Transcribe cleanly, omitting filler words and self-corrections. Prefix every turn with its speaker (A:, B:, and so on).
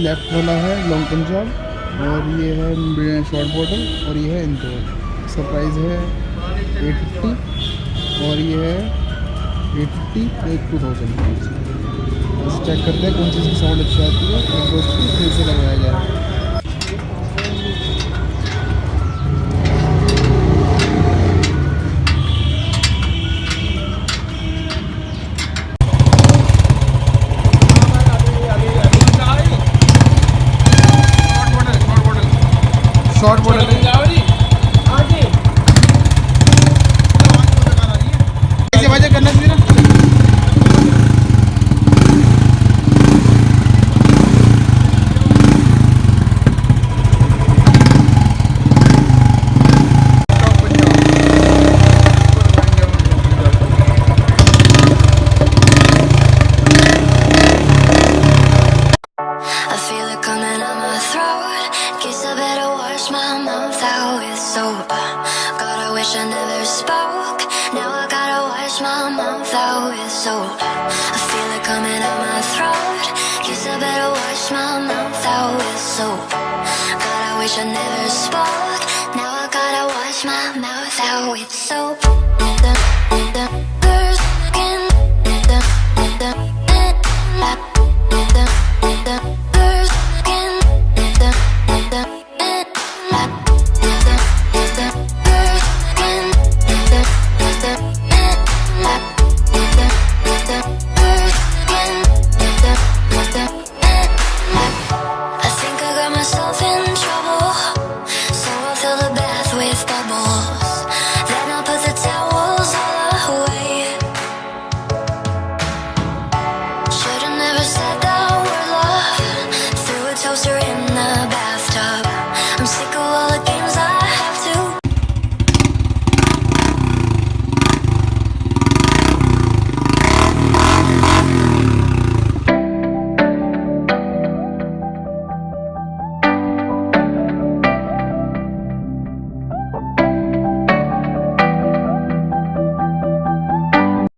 A: Left वाला है long Punjab और ये है शॉर्ट बॉटल और ये है इंदौर। इसका प्राइस है 850 और ये है 850 2000। बस चेक करते हैं कौन सी इसकी साउंड अच्छी आती है, एग्जॉस्ट की फिर से लगाया जाए। शॉर्ट बॉटल करना चाहिए ना।
B: I never spoke. Now I gotta wash my mouth out with soap. I feel it coming out my throat. Guess I better wash my mouth out with soap. God, I wish I never spoke. Now I gotta wash my mouth out with soap. Girls,